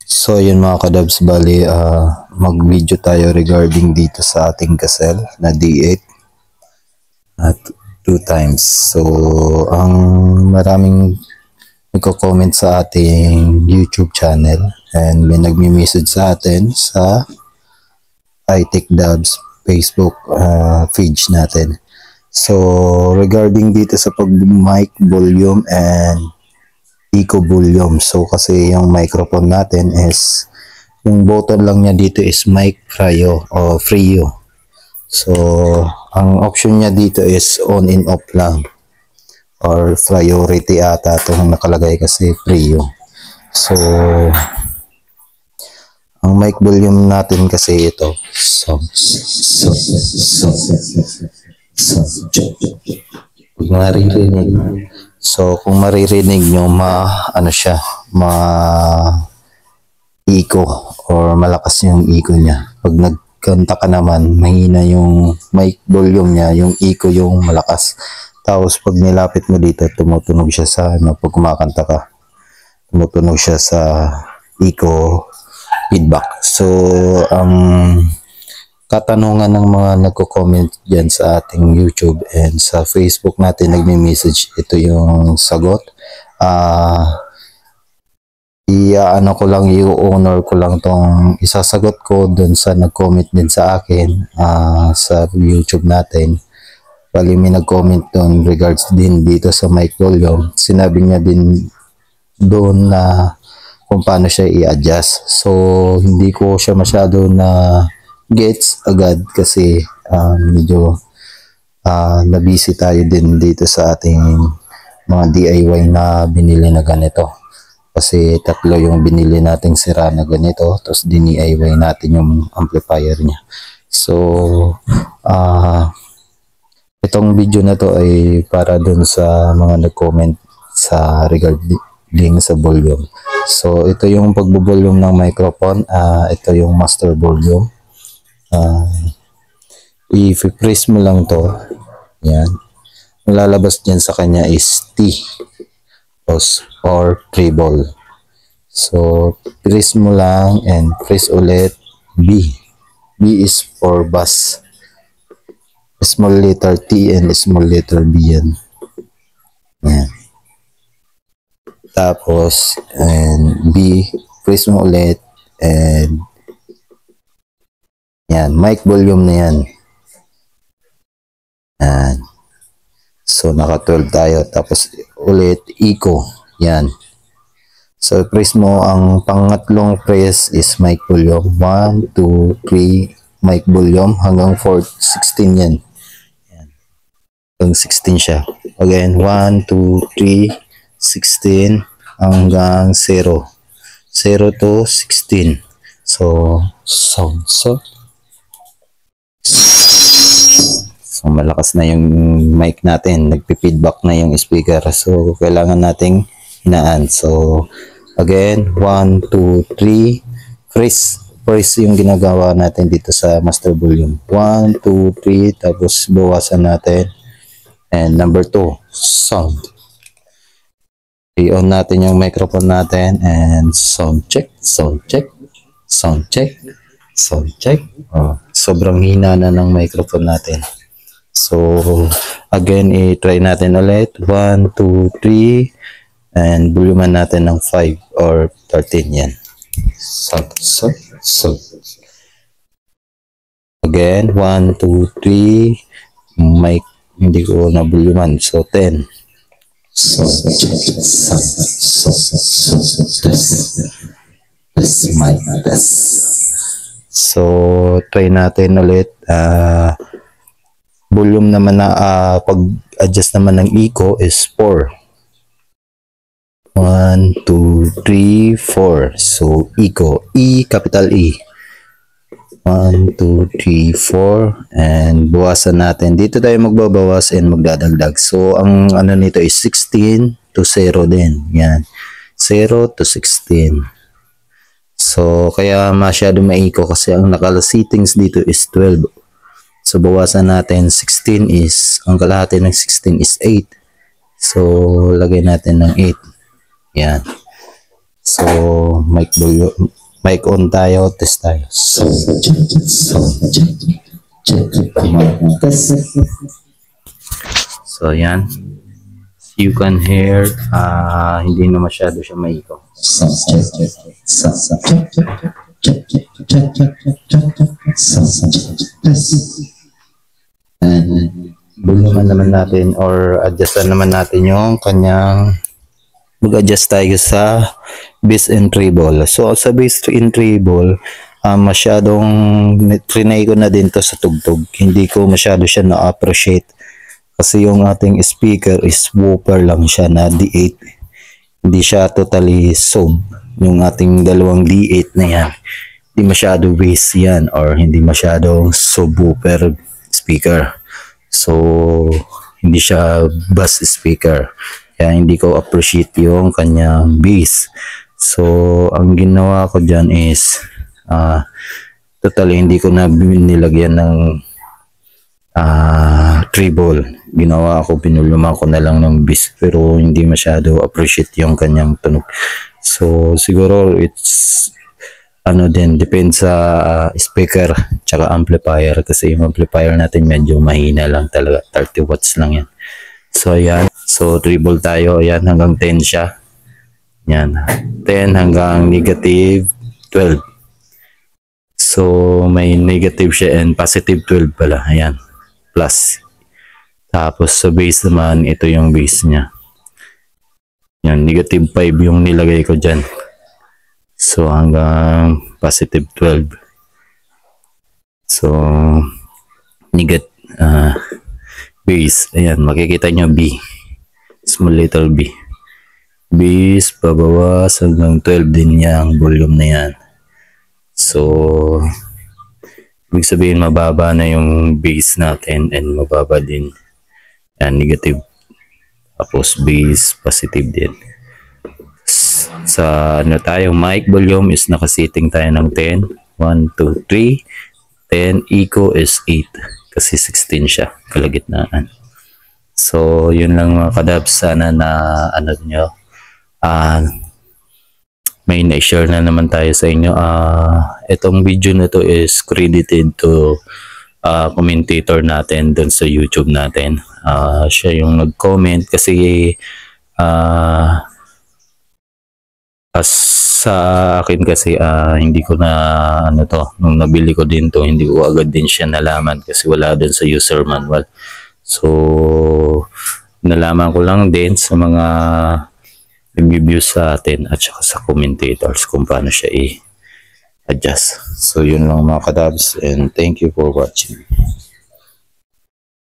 So yun mga kadabs, bali mag-video tayo regarding dito sa ating Gazelle na D8 at 2 times. So ang maraming nagko-comment sa ating YouTube channel and may nagmi-message sa atin sa iTech Dubs Facebook page natin. So regarding dito sa pag-mic volume and eco volume. So kasi yung microphone natin is yung button lang niya dito is mic Frio o Frio. So ang option niya dito is on and off lang or priority ata itong nakalagay kasi Frio. So ang mic volume natin kasi ito. Kung maririnig. So kung maririnig nyo ano siya, eco or malakas yung eco niya. Pag nagkanta ka naman, mahina yung mic volume niya, yung eco yung malakas. Tapos pag nilapit mo dito, tumutunog siya sa pag kumakanta ka. Tumutunog siya sa eco feedback. So katanungan ng mga nagko-comment dyan sa ating YouTube and sa Facebook natin nagme-message, ito yung sagot. Ano ko lang, i-honor ko lang tong isasagot ko dun sa nag-comment din sa akin sa YouTube natin. Bali may nag-comment dun regards din dito sa mic volume. Sinabi niya din doon na kung paano siya i-adjust. So hindi ko siya masyado na gets agad kasi medyo na-busy tayo din dito sa ating mga DIY na binili na ganito. Kasi tatlo yung binili nating sira na ganito, tapos DIY natin yung amplifier niya. So, itong video na to ay para dun sa mga nag-comment sa regarding sa volume. So, ito yung pagbo-volume ng microphone. Ito yung master volume. I-press mo lang to. Yan. Ang lalabas dyan sa kanya is T or treble. So, press mo lang and press ulit B. B is for bass. Small letter T and small letter B yan. Yan. Tapos, and B, press mo ulit and yan, mic volume na yan. Yan. So, naka 12 tayo. Tapos, ulit, eco. Yan. So, press mo, ang pangatlong press is mic volume. 1, 2, 3, mic volume. Hanggang 4, 16 yan. Yan. Hanggang 16 siya. Again, 1, 2, 3, 16, hanggang 0. 0 to 16. So, sound. So, malakas na yung mic natin. Nagpi-feedback na yung speaker. So, kailangan nating hinaan. So, again, 1, 2, 3. Press yung ginagawa natin dito sa master volume. 1, 2, 3. Tapos, bawasan natin. And number 2, sound. I-on natin yung microphone natin. And sound check, sound check, sound check, sound check. Oh, sobrang hina na ng microphone natin. So, again, i-try natin ulit. 1, 2, 3. And volume natin ng 5 or 13 yan. So. Again, 1, 2, 3. Mic, hindi ko na volume. So, 10. So, this mic, this. So, try natin ulit. Volume naman na pag-adjust naman ng eco is 4. 1, 2, 3, 4. So, eco. E, capital E. 1, 2, 3, 4. And bawasan natin. Dito tayo magbabawas and magdadagdag. So, ang ano nito is 16 to 0 din. Yan. 0 to 16. So, kaya masyado ma-eco kasi ang nakala-settings dito is 12. So, bawasan natin 16 is, ang kalahati ng 16 is 8. So, lagay natin ng 8. Yan. So, mic on tayo, test tayo. So, yan. You can hear, hindi na masyado siya maikaw. Buluman naman natin or adjustan naman natin yung kanyang mag-adjust tayo sa bass and treble. So sa bass and treble, masyadong trinay ko na din to sa tugtog. Hindi ko masyado siya na-appreciate kasi yung ating speaker is woofer lang siya na D8. Hindi siya totally sub. Yung ating dalawang D8 na yan, hindi masyado bass yan or hindi masyadong subwoofer speaker. So hindi siya bass speaker. Kaya hindi ko appreciate yung kanyang bass. So, ang ginawa ko dyan is, totally hindi ko na nilagyan ng treble. Ginawa ko, pinuluman ko na lang ng bass. Pero hindi masyado appreciate yung kanyang tunog. So, siguro it's, depende sa speaker tsaka amplifier. Kasi yung amplifier natin medyo mahina lang talaga. 30 watts lang yan. So, ayan. So, treble tayo. Ayan, hanggang 10 siya. Ayan. 10 hanggang negative 12. So, may negative siya and positive 12 pala. Ayan. Plus. Tapos, sa base naman, ito yung base niya. Ayan, negative 5 yung nilagay ko dyan. So, hanggang positive 12. So, negative, base. Ayan, makikita nyo B. Small little B. Base, pabawas hanggang 12 din niya ang volume na yan. So, ibig sabihin mababa na yung base natin and mababa din. Ayan, negative. Tapos base, positive din. Sa tayo, mic volume is nakasiting tayo ng 10. 1, 2, 3. 10, echo is 8. Kasi 16 siya, kalagitnaan. So, yun lang mga kadabs. Sana na nyo. May na-share na naman tayo sa inyo. Itong video na to is credited to commentator natin dun sa YouTube natin. Siya yung nag-comment kasi sa akin kasi hindi ko na nung nabili ko din to, hindi ko agad din siya nalaman kasi wala dun sa user manual. So, nalaman ko lang din sa mga review sa atin at saka sa commentators kung paano siya i-adjust. So, yun lang mga kadabs and thank you for watching.